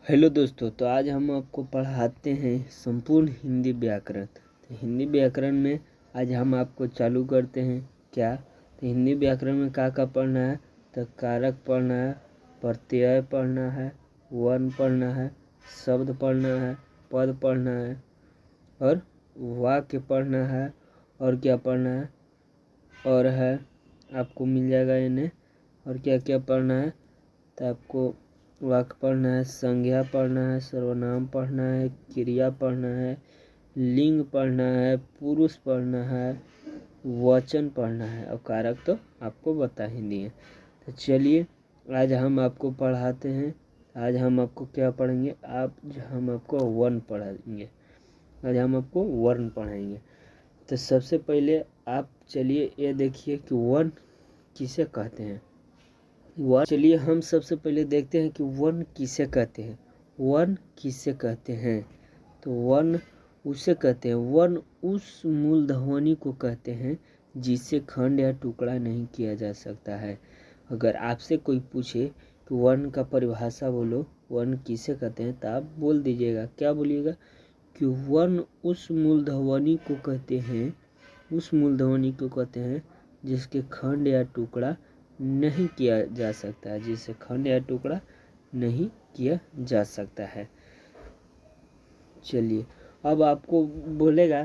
Hello दोस्तों, तो आज हम आपको पढ़ाते हैं संपूर्ण हिंदी व्याकरण। तो हिंदी व्याकरण में आज हम आपको चालू करते हैं क्या। तो हिंदी व्याकरण में क्या पढ़ना है। तो कारक पढ़ना है, प्रत्यय पढ़ना है, वर्ण पढ़ना है, शब्द पढ़ना है, पद पढ़ना है और वाक्य पढ़ना है। और क्या पढ़ना है और है आपको मिल जाएगा इन्हें। और क्या क्या पढ़ना है तो आपको वाक्य पढ़ना है, संज्ञा पढ़ना है, सर्वनाम पढ़ना है, क्रिया पढ़ना है, लिंग पढ़ना है, पुरुष पढ़ना है, वचन पढ़ना है और कारक तो आपको बता ही दिए। तो चलिए आज हम आपको पढ़ाते हैं। आज हम आपको क्या पढ़ेंगे, हम आपको वर्ण पढ़ाएंगे। आज हम आपको वर्ण पढ़ाएंगे। तो सबसे पहले आप चलिए ये देखिए कि वर्ण किसे कहते हैं। वर्ण, चलिए हम सबसे पहले देखते हैं कि वर्ण किसे कहते हैं। वर्ण किसे कहते हैं तो वर्ण उसे कहते हैं, वर्ण उस मूल ध्वनि को कहते हैं जिसे खंड या टुकड़ा नहीं किया जा सकता है। अगर आपसे कोई पूछे कि वर्ण का परिभाषा बोलो, वर्ण किसे कहते हैं, तो आप बोल दीजिएगा, क्या बोलिएगा कि वर्ण उस मूल ध्वनि को कहते हैं, उस मूल ध्वनि को कहते हैं जिसके खंड या टुकड़ा नहीं किया जा सकता है, जिसे खंड या टुकड़ा नहीं किया जा सकता है। चलिए अब आपको बोलेगा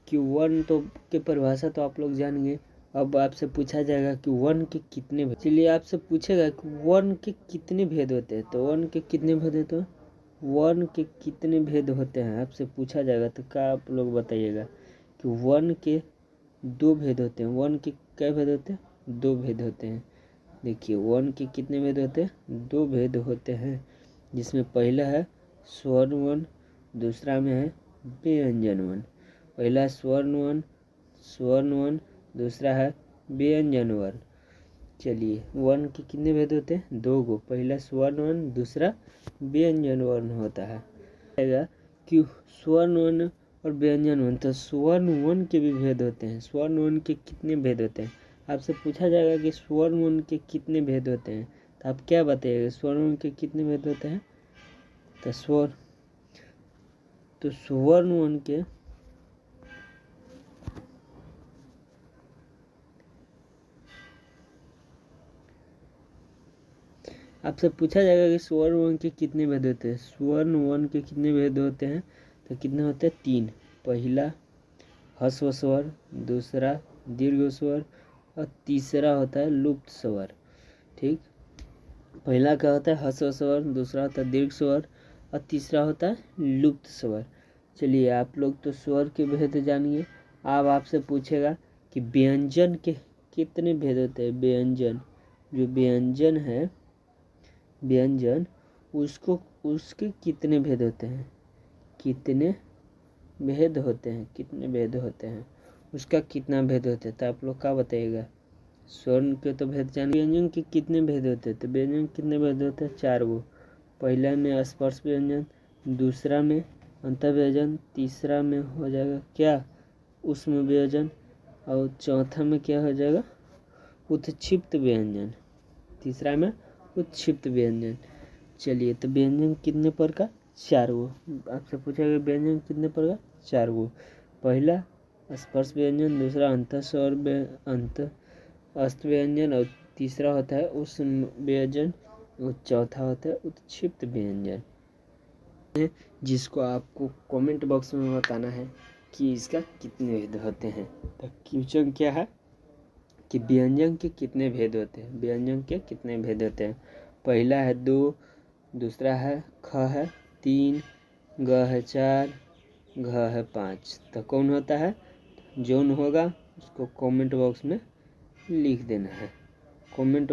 कि वर्ण तो के परिभाषा तो आप लोग जानेंगे। अब आपसे पूछा जाएगा कि वर्ण के कितने भेद। चलिए आपसे पूछेगा कि वर्ण के कितने भेद होते हैं, तो वर्ण के कितने भेद होते हैं, वर्ण के कितने भेद होते हैं आपसे पूछा जाएगा। तो क्या आप लोग बताइएगा कि वर्ण के दो भेद होते हैं। वर्ण के क्या भेद होते हैं, दो भेद होते हैं। देखिए वर्ण के कितने भेद होते हैं, दो भेद होते हैं, जिसमें पहला है स्वर्ण वर्ण, दूसरा में है व्यंजन वर्ण। पहला स्वर्ण वर्ण, दूसरा है व्यंजन वर्ण। चलिए वर्ण के कितने भेद होते हैं, दो गो, पहला स्वर्ण वर्ण, दूसरा व्यंजन वर्ण होता है। कि स्वर्ण वर्ण और व्यंजन वर्ण, तो स्वर्ण वर्ण के भी भेद होते हैं। स्वर्ण वर्ण के कितने भेद होते हैं, आपसे पूछा जाएगा कि स्वर्ण वर्ण के कितने भेद होते हैं, तो आप क्या बताइएगा स्वर्ण वर्ण के कितने भेद होते हैं। तो स्वर्ण वर्ण के आपसे पूछा जाएगा कि स्वर्ण वर्ण के कितने भेद होते हैं। स्वर्ण वर्ण के कितने भेद होते हैं, तो कितने होते हैं, तीन। पहला ह्रस्व स्वर, दूसरा दीर्घ स्वर और तीसरा होता है लुप्त स्वर। ठीक, पहला क्या होता है ह्रस्व स्वर, दूसरा होता है दीर्घ स्वर और तीसरा होता है लुप्त स्वर। चलिए आप लोग तो स्वर के भेद जानिए। अब आपसे पूछेगा कि व्यंजन के कितने भेद होते हैं। व्यंजन, जो व्यंजन है, व्यंजन उसके कितने भेद होते हैं, कितने भेद होते हैं, कितने भेद होते हैं, उसका कितना भेद होता है, तो आप लोग क्या बताइएगा। स्वर्ण के तो भेद जान। व्यंजन के कितने भेद होते हैं, तो व्यंजन कितने भेद होते हैं, चार गो। पहला में स्पर्श व्यंजन, दूसरा में अंतर व्यंजन, तीसरा में हो जाएगा क्या उष्म व्यंजन और चौथा में क्या हो जाएगा उत्क्षिप्त व्यंजन, तीसरा में उत्क्षिप्त व्यंजन। चलिए तो व्यंजन कितने प्रकार, चार गो। आपसे पूछेगा व्यंजन कितने प्रकार, चार गो। पहला स्पर्श व्यंजन, दूसरा अस्त व्यंजन और तीसरा होता है उष्म व्यंजन और चौथा होता है उत्क्षिप्त व्यंजन, जिसको आपको कमेंट बॉक्स में बताना है कि इसका कितने भेद होते हैं। तो क्वेश्चन क्या है कि व्यंजन के कितने भेद होते हैं। व्यंजन के कितने भेद होते हैं, पहला है दो, दूसरा है ख है तीन, ग है चार, घ है पाँच। तो कौन होता है, जोन होगा उसको कमेंट बॉक्स में लिख देना है। कमेंट